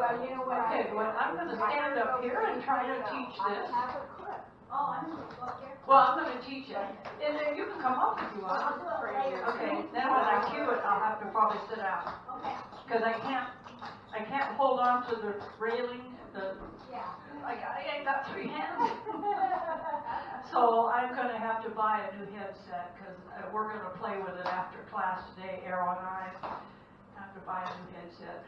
Well, you know what? Okay, well, I'm going to stand up here and try to teach this. I have a clip. Oh, I'm going to go up there. Well, I'm going to teach it. And then you can come up if you want. I'll do it later. Okay, then when I cue it, I'll have to probably sit down. Okay. Because I can't hold on to the railing. Yeah. I ain't got 3 hands. So I'm going to have to buy a new headset because we're going to play with it after class today, Arrow and I have to buy a new headset.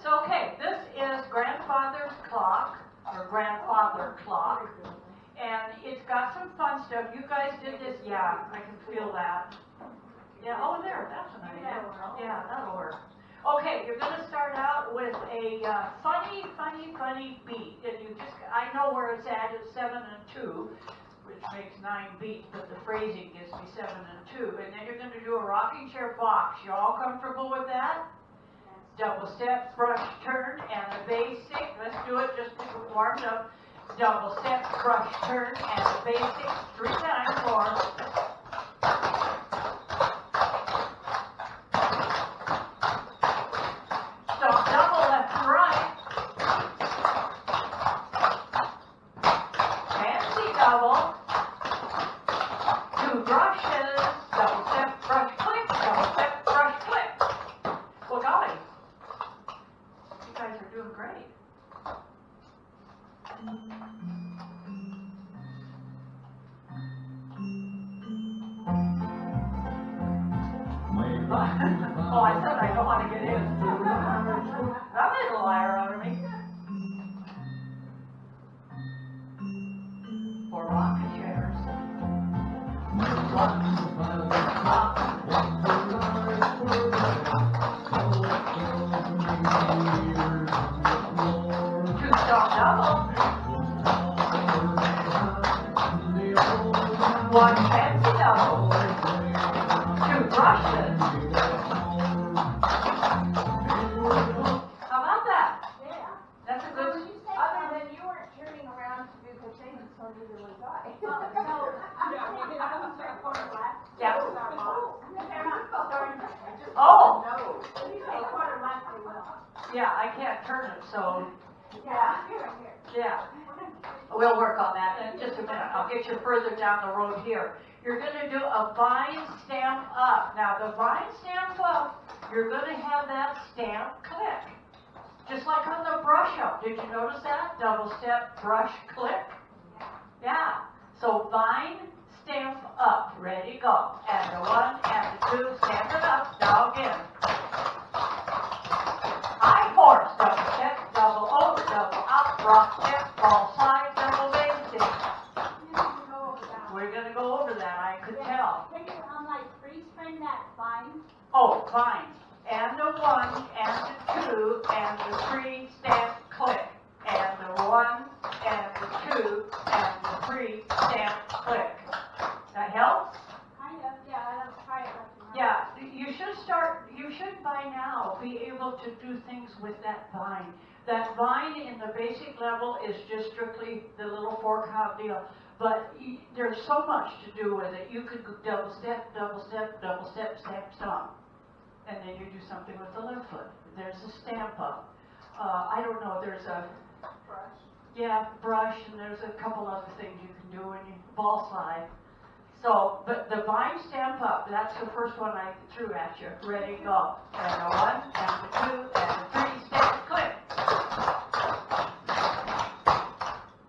So, okay, this is grandfather's clock, or grandfather clock, and it's got some fun stuff. You guys did this, yeah, I can feel that. Yeah, oh, there, that's an idea. Yeah, that'll work. Okay, you're going to start out with a funny beat. And I know where it's at. It's 7 and 2, which makes 9 beats, but the phrasing gives me 7 and 2. And then you're going to do a rocking chair box. You all comfortable with that? Double step, brush, turn, and the basic. Let's do it just to get warmed up. Double step, brush, turn, and the basic 3 times more. Double left and right. Fancy double. 2 brushes. Double step, brush, click. Double step, brush, click. Well, golly, you guys are doing great. Oh, I said I don't want to get in. That made a liar out of me. For rocking chairs. Two stop double. 1 fancy double. 2 brushes. How about that? Yeah. That's a good. Other than you weren't turning around to do the thing, so neither was I. Yeah. Oh. Oh. When you say quarter left, they will. Yeah, I can't turn it, so Yeah. Here. yeah. We'll work on that in just a minute. I'll get you further down the road here. You're going to do a vine stamp up. Now, the vine stamp up, you're going to have that stamp click. Just like on the brush up. Did you notice that? Double step, brush, click. Yeah. So, vine stamp up. Ready, go. And the 1 and the 2, stamp it up. Now again. High horse, double step, double over, double up, rock step, ball slide, double basic. We're going to go over that, I could tell. Can you, like, freeze frame that vine? Oh, fine. And the 1, and the 2, and the 3, stamp, click. And the 1, and the 2, and the 3, stamp, click. That helps? Kind of, yeah, I'll try it. Yeah, you should by now be able to do things with that vine. That vine in the basic level is just strictly the little 4-count deal. But there's so much to do with it. You could go double step, double step, double step, step, stomp. And then you do something with the left foot. There's a stamp up. I don't know, there's a Brush. yeah, brush, and there's a couple other things you can do when you ball slide. So, but the vine stamp up, that's the first one I threw at you. Ready, go. And the 1, and the 2, and the 3, stamp, click.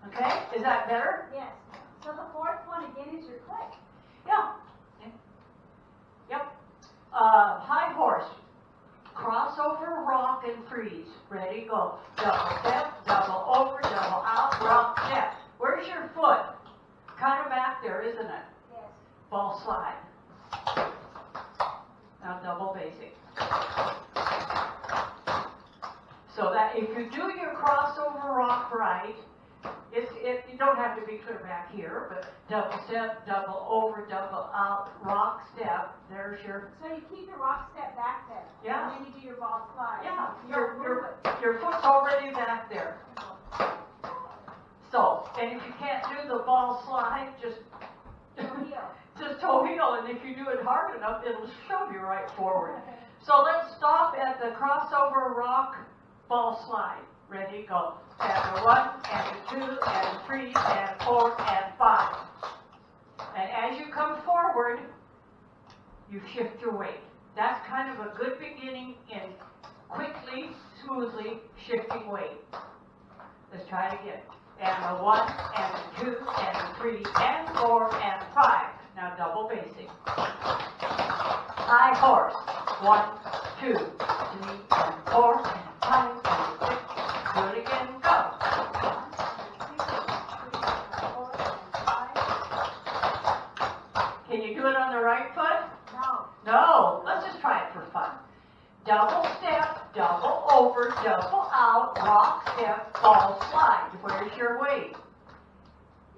Okay, is that better? Yes. So the 4th one again is your click. Yeah. Yep. High horse. Crossover, rock, and freeze. Ready, go. Double step, double over, double out, rock, step. Where's your foot? Kind of back there, isn't it? Yes. Ball slide. Now double basic. So that if you do your crossover rock right, you don't have to be clear back here, but double step, double over, double out, rock step. There's your So you keep your rock step back there. Yeah. And then you do your ball slide. yeah. You don't move it. Your foot's already back there. So, and if you can't do the ball slide, just toe heel, and if you do it hard enough, it'll shove you right forward. So let's stop at the crossover rock ball slide. ready, go. Stand to 1, and to 2, and 3, and 4, and 5. And as you come forward, you shift your weight. That's kind of a good beginning in quickly, smoothly shifting weight. Let's try it again. And the 1, and the 2, and the 3, and 4, and 5. Now double basing. High horse. 1, 2, 3, and 4, and 5, and 6. Do it again. Go. Can you do it on the right foot? No. No. Let's just try it for fun. Double step, double over, double out, rock step, ball slide. Where's your weight?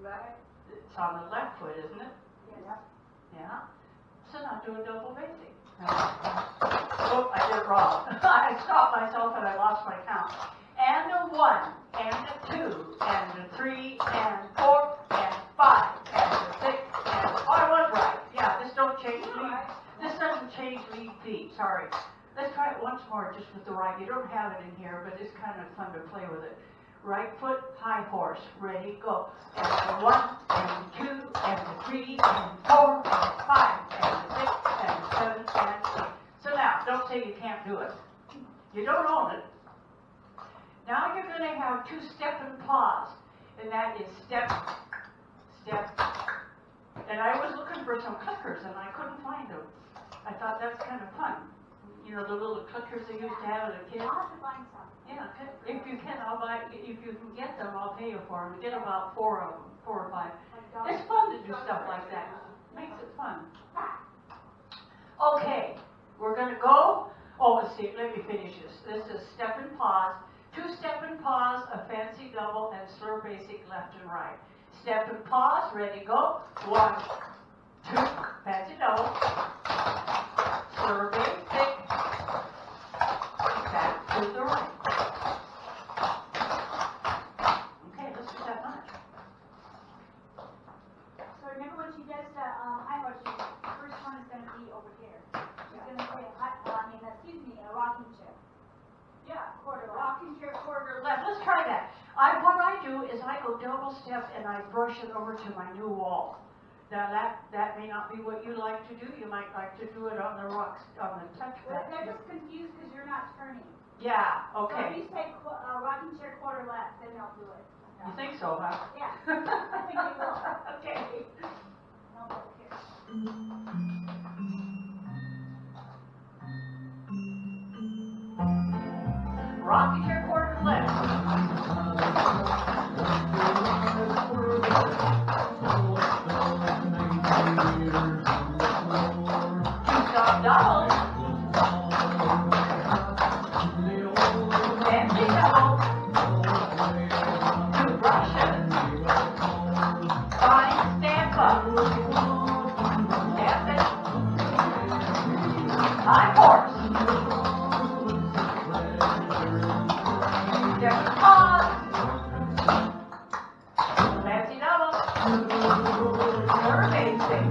Right. It's on the left foot, isn't it? Yeah. Yeah. So now do a double basing. Oh, I did it wrong. I stopped myself and I lost my count. And a 1, and a 2, and a 3, and 4, and 5, and a 6, and oh, I was right. Yeah, this don't change lead. This doesn't change lead feet. Sorry. Let's try it once more just with the right. You don't have it in here, but it's kind of fun to play with it. Right foot, high horse, ready, go. And the 1, and the 2, and the 3, and 4, and 5, and the 6, and the 7, and 8. So now, don't say you can't do it. You don't own it. Now you're going to have 2 step and pause. And that is step, step. And I was looking for some clickers and I couldn't find them. I thought that's kind of fun. You know, the little clickers they used to have as a kid. I'll have to find some. Yeah, if you can, I'll buy. If you can get them, I'll pay you for them. Get about 4 of them, 4 or 5. It's fun to do stuff like that. Makes it fun. Okay, we're gonna go. Oh, let's see. Let me finish this. This is step and pause. 2 step and pause, a fancy double, and slur basic left and right. Step and pause. Ready, go. 1, 2, fancy double. Slur basic. Back to the right. Okay, let's do that much. So remember when she does the high horse, the first one is going to be over here. She's going to say, a rocking chair. Yeah, Quarter left. rocking chair, quarter left. Let's try that. What I do is I go double step and I brush it over to my new wall. Now that may not be what you like to do. You might like to do it on the rocks, on the touch Well, pad. they're just confused because you're not turning. Yeah, So if okay. you say rocking chair quarter left, then they'll do it. You think so, huh? Yeah. I think they will. Okay. No, over here. Rocking chair, quarter left. Stop double. Fancy double. 2 brushes. Fine stamp up. Stamp it. High horse. Step and pause. Fancy double. Slur basic.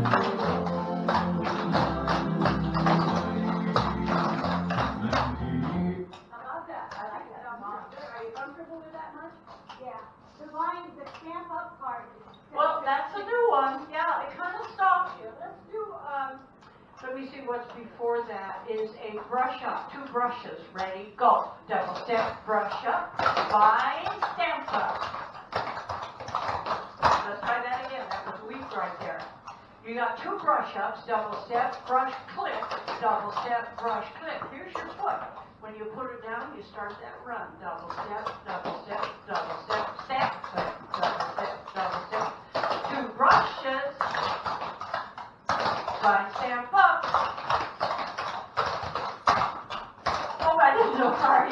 How about that? I like that. Are you comfortable with that much? Yeah. The stamp up part is. Well, that's a new one. Yeah, it kind of stops you. Let's do, let me see what's before that is a brush up. 2 brushes. Ready, go. Double step, brush up. Fine stamp up. Let's try that again. That was weak right there. You got 2 brush ups, double step, brush, click, double step, brush, click. Here's your foot. When you put it down, you start that run. Double step, double step, double step, step, click, double step, double step. 2 brushes. Fine stamp up. Oh, I didn't know. Sorry.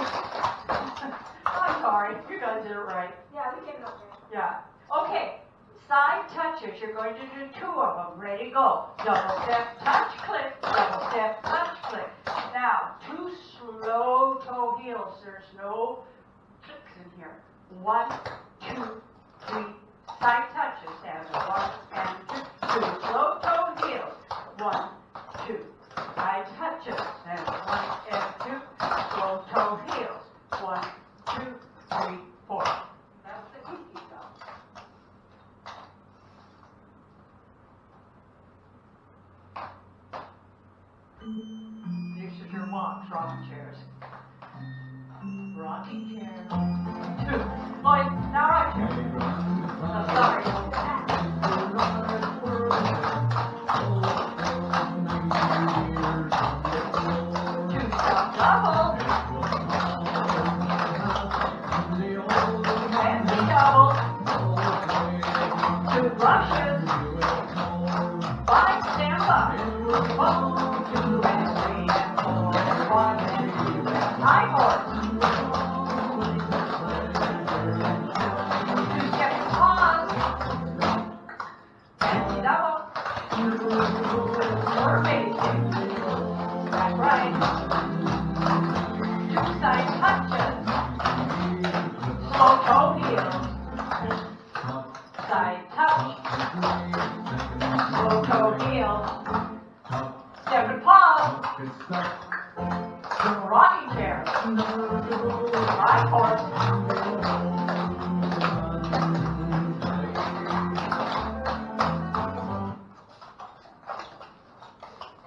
I'm sorry. You guys did it right. Yeah, we get it okay. Yeah. Okay. Side touches. You're going to do 2 of them. Ready, go. Double step, touch, click. Double step, touch, click. Now, 2 slow toe heels. There's no clicks in here. 1, 2, 3. Side touches. And 1 and 2. 2 slow toe heels. 1, 2. Side touches. And 1 and 2. Slow toe heels. 1, 2, 3. box, rocking chairs. Rocking chairs. Two. Boys, now right here. Oh, sorry. Two stop double. Fancy double. Two brushes. Five stand up. 1, 2, and 3, and 4, and 1, and 2, and high horse. Two steps pause. Fancy double. Or basic. Back right. Two side touches. Slow toe heel. Side touch. Slow toe heel. Step and pause. Rocking chair. High horse.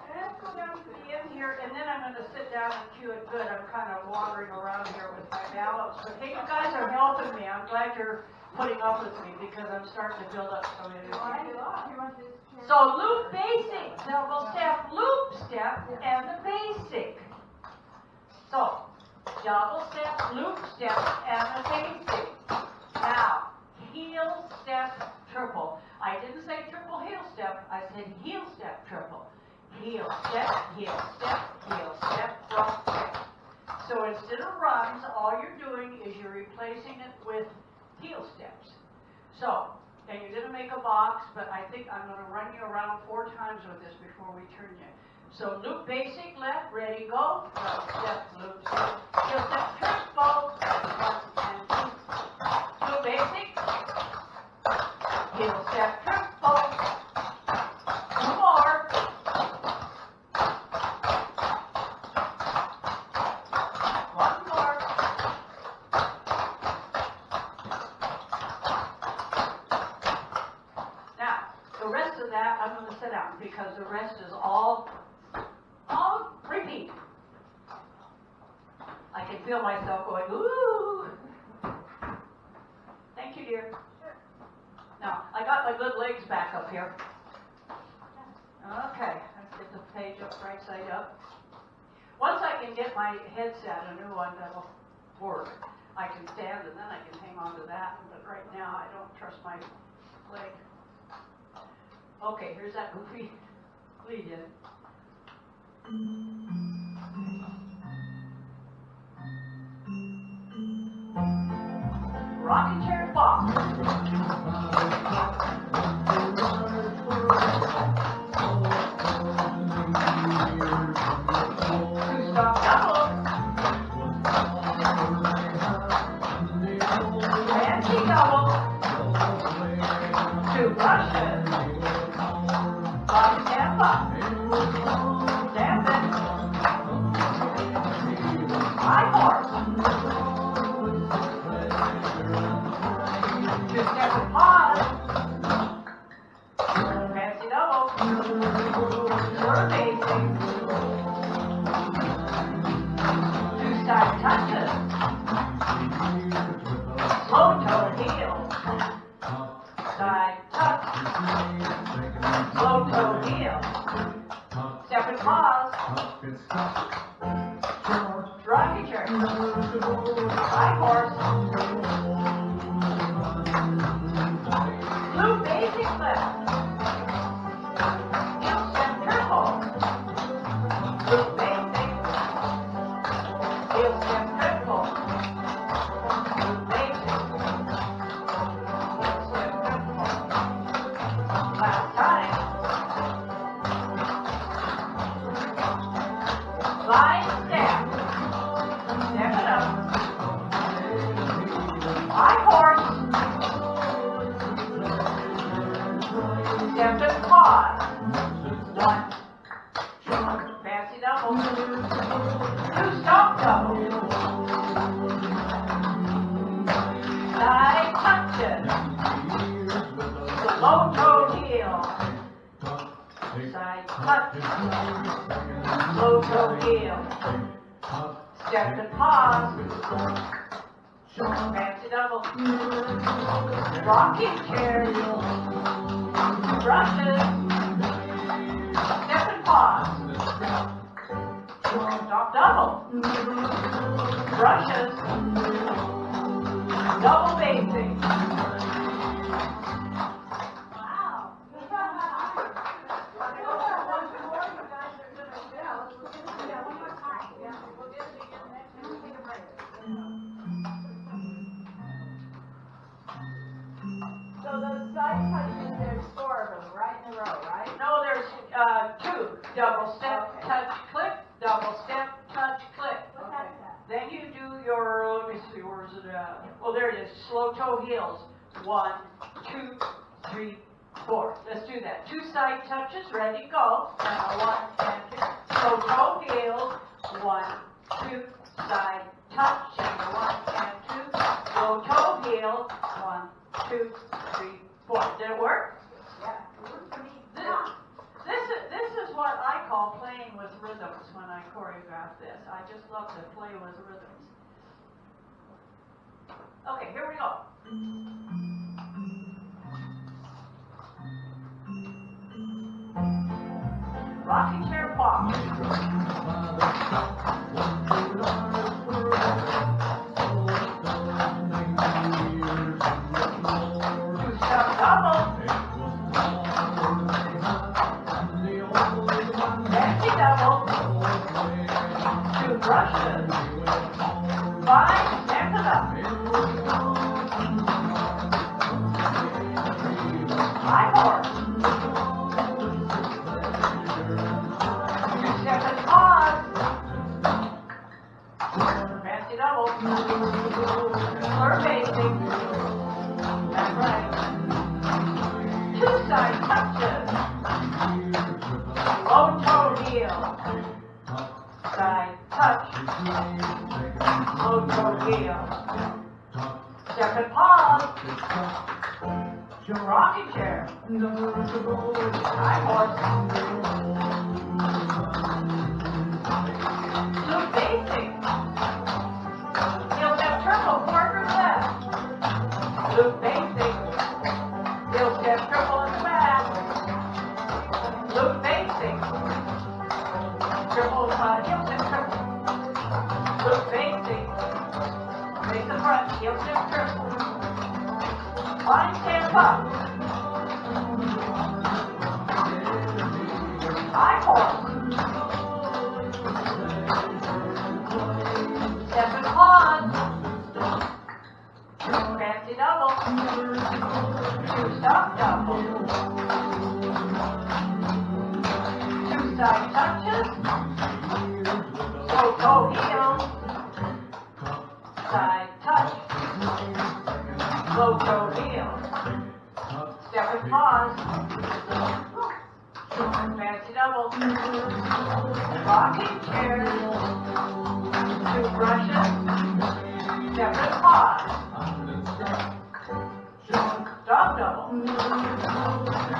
Let's go down to the end here, and then I'm going to sit down and cue it good. I'm kind of wandering around here with my balance. But hey, you guys are helping me. I'm glad you're putting up with me because I'm starting to build up some energy. So loop basic, double step, loop step, and the basic. So double step, loop step, and the basic. Now, heel step, triple. I didn't say triple heel step, I said heel step, triple. Heel step, heel step, heel step, front step. So instead of runs, all you're doing is you're replacing it with heel steps. So, and you're going to make a box, but I think I'm going to run you around 4 times with this before we turn you. So loop basic, left, ready, go. Front step, loop step, heel step, triple, and 2. Loop basic, heel step, triple. 2 more. I'm going to sit down because the rest is all repeat. I can feel myself going, ooh. Thank you, dear. Sure. Now, I got my good legs back up here. Okay, let's get the page up right side up. Once I can get my headset, a new one that'll work, I can stand and then I can hang on to that. But right now, I don't trust my leg. Okay, here's that goofy lead in. Rocking chair box. 2 stop double. Fancy double. 2 brushes. Stand up. Stand it. High horse. 2 steps and pause. Fancy double. Sure basic. 2 side touches. Slow toe heel. Side touch. Slow toe heel. Step and pause. Rocking chair. High horse. Loop basic lift. Heel step triple. Loop basic. Heel step triple. Loop basic. Heel step triple. Last time. Slide step. Step it up. High horse. Step and pause. 1. Fancy double. 2 stop double. Side touches. Low toe heel. Side touch. low toe heel, step and pause, fancy double, rocking chair, brushes, step and pause, stop double, brushes, double basing. Wow. One more time. Yeah, we'll get it again next, and we'll take a break. So those side touches, there's 4 of them, right in a row, right? No, there's 2. Double step, Okay. touch, click, double step, touch, click. What time is that? Then you do your, let me see, where's it at? Oh, there it is, slow toe heels. 1, 2, 3, 4. Let's do that. 2 side touches, ready, go. And 1 and 2. Slow toe heels. 1, 2, side touch. And 1 and 2. Slow toe heel. 1, 2, 3, 4. Did it work? Yeah, it worked for me. This is what I call playing with rhythms when I choreograph this. I just love to play with rhythms. Okay, here we go. Rocking chair pause. Two-step double. Fancy double. 2 brushes. 5, step it up. High horse. 2 step and pause. Fancy double. Slur basic. That's right. 2 side touches. Low toe heel. Side touch. Low toe heel. Step and pause. Rocking chair. High horse. Loop basic. Heel step triple, quarter left. Loop basic. Heel step triple in the back. Loop basic. Triple, heel step triple. Loop basic. Face the front, heel step triple. Line step up. High horse. Step and pause. Fancy double. 2 stop double. 2 side touches. Slow toe heel. Side touch. Slow toe heel. Step and pause. Fancy double. Rocking chair. 2 brushes. Step and pause. Stop double.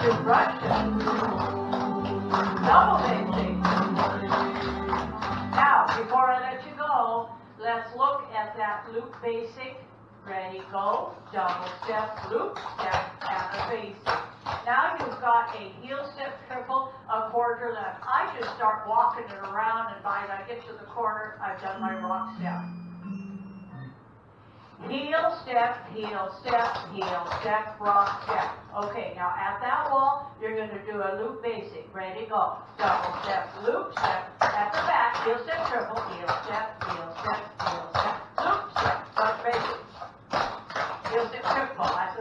2 brushes. Double basic. Now, before I let you go, let's look at that loop basic. Ready, go. Double step, loop step, and a basic. Now you've got a heel step triple, a quarter left. I just start walking it around, and by the time I get to the corner, I've done my rock step. Heel step, rock step. Okay, now at that wall, you're going to do a loop basic. Ready, go. Double step, loop step. At the back, heel step triple, heel step, loop step, touch basic. Heel step triple. At